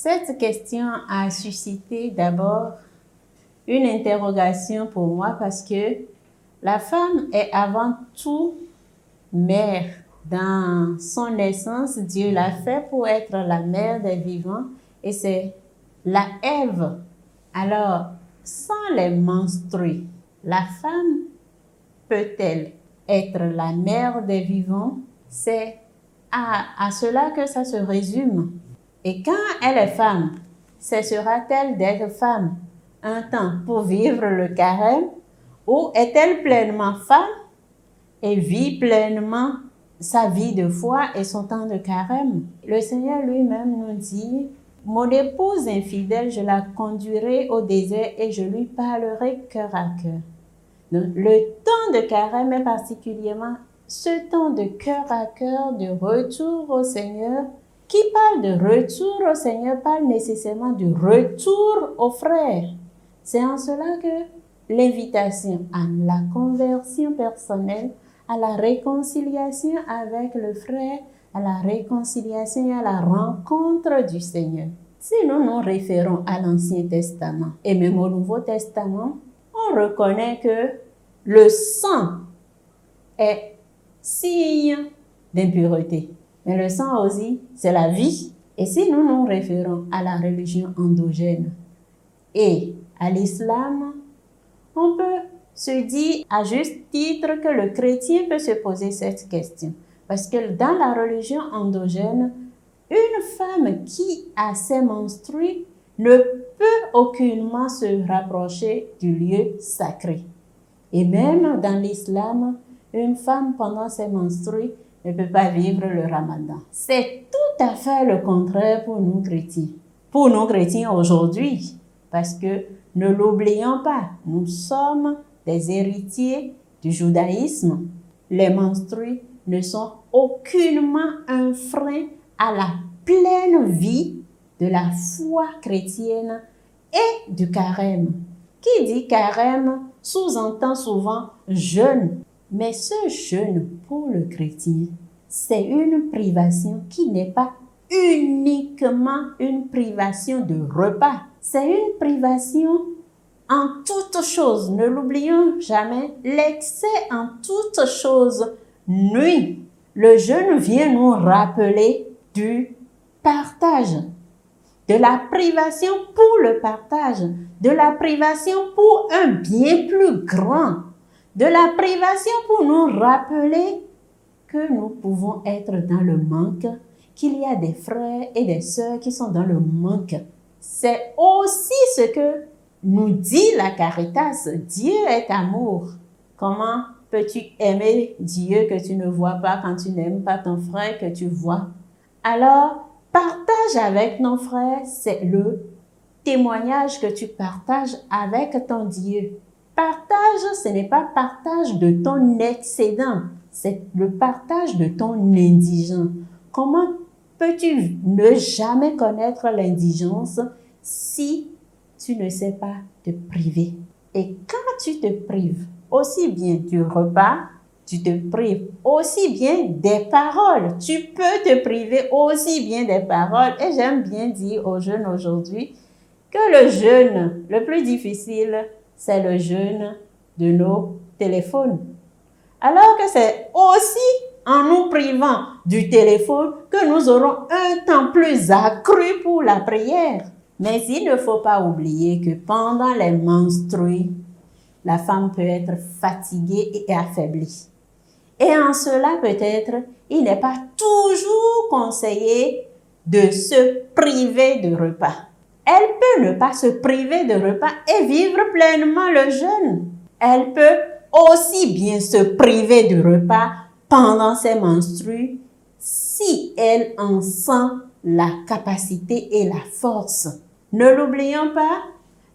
Cette question a suscité d'abord une interrogation pour moi parce que la femme est avant tout mère. Dans son essence, Dieu l'a fait pour être la mère des vivants et c'est la Ève. Alors, sans les menstrues, la femme peut-elle être la mère des vivants? C'est à cela que ça se résume. Et quand elle est femme, cessera-t-elle d'être femme un temps pour vivre le carême ou est-elle pleinement femme et vit pleinement sa vie de foi et son temps de carême? Le Seigneur lui-même nous dit, « Mon épouse infidèle, je la conduirai au désert et je lui parlerai cœur à cœur. » Donc, le temps de carême est particulièrement ce temps de cœur à cœur, de retour au Seigneur. Qui parle de retour au Seigneur parle nécessairement de retour aux frères. C'est en cela que l'invitation à la conversion personnelle, à la réconciliation avec le frère, à la réconciliation et à la rencontre du Seigneur. Si nous nous référons à l'Ancien Testament et même au Nouveau Testament, on reconnaît que le sang est signe d'impureté. Mais le sang aussi, c'est la vie. Et si nous nous référons à la religion endogène et à l'islam, on peut se dire à juste titre que le chrétien peut se poser cette question. Parce que dans la religion endogène, une femme qui a ses menstrues ne peut aucunement se rapprocher du lieu sacré. Et même dans l'islam, une femme pendant ses menstrues ne peut pas vivre le ramadan. C'est tout à fait le contraire pour nous chrétiens. Pour nous chrétiens aujourd'hui, parce que ne l'oublions pas, nous sommes des héritiers du judaïsme. Les menstrues ne sont aucunement un frein à la pleine vie de la foi chrétienne et du carême. Qui dit carême sous-entend souvent jeûne. Mais ce jeûne pour le chrétien, c'est une privation qui n'est pas uniquement une privation de repas. C'est une privation en toutes choses. Ne l'oublions jamais, l'excès en toutes choses nuit. Le jeûne vient nous rappeler du partage, de la privation pour le partage, de la privation pour un bien plus grand, de la privation pour nous rappeler que nous pouvons être dans le manque, qu'il y a des frères et des sœurs qui sont dans le manque. C'est aussi ce que nous dit la Caritas. Dieu est amour. Comment peux-tu aimer Dieu que tu ne vois pas quand tu n'aimes pas ton frère que tu vois? Alors, partage avec nos frères, c'est le témoignage que tu partages avec ton Dieu. Partage, ce n'est pas partage de ton excédent, c'est le partage de ton indigent. Comment peux-tu ne jamais connaître l'indigence si tu ne sais pas te priver? Et quand tu te prives, aussi bien du repas, tu te prives aussi bien des paroles. Tu peux te priver aussi bien des paroles. Et j'aime bien dire aux jeunes aujourd'hui que le jeûne le plus difficile, c'est le jeûne de nos téléphones. Alors que c'est aussi en nous privant du téléphone que nous aurons un temps plus accru pour la prière. Mais il ne faut pas oublier que pendant les menstrues, la femme peut être fatiguée et affaiblie. Et en cela, peut-être, il n'est pas toujours conseillé de se priver de repas. Elle peut ne pas se priver de repas et vivre pleinement le jeûne. Elle peut aussi bien se priver de repas pendant ses menstrues si elle en sent la capacité et la force. Ne l'oublions pas,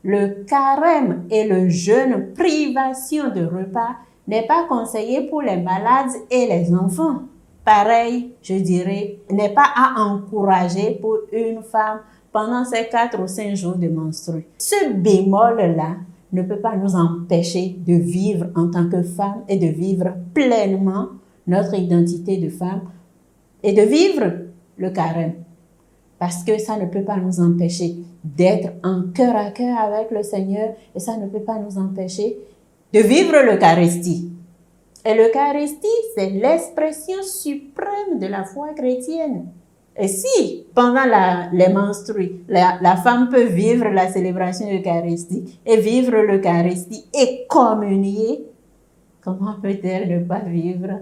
le carême et le jeûne privation de repas n'est pas conseillé pour les malades et les enfants. Pareil, je dirais, n'est pas à encourager pour une femme pendant ces 4 ou 5 jours de menstrues. Ce bémol-là ne peut pas nous empêcher de vivre en tant que femme et de vivre pleinement notre identité de femme et de vivre le carême. Parce que ça ne peut pas nous empêcher d'être en cœur à cœur avec le Seigneur et ça ne peut pas nous empêcher de vivre l'Eucharistie. Et l'Eucharistie, c'est l'expression suprême de la foi chrétienne. Et si, pendant les menstrues, la femme peut vivre la célébration eucharistique et vivre l'Eucharistie et communier, comment peut-elle ne pas vivre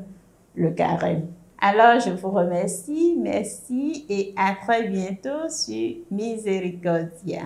le carême? Alors, je vous remercie, merci et à très bientôt sur Miséricordia.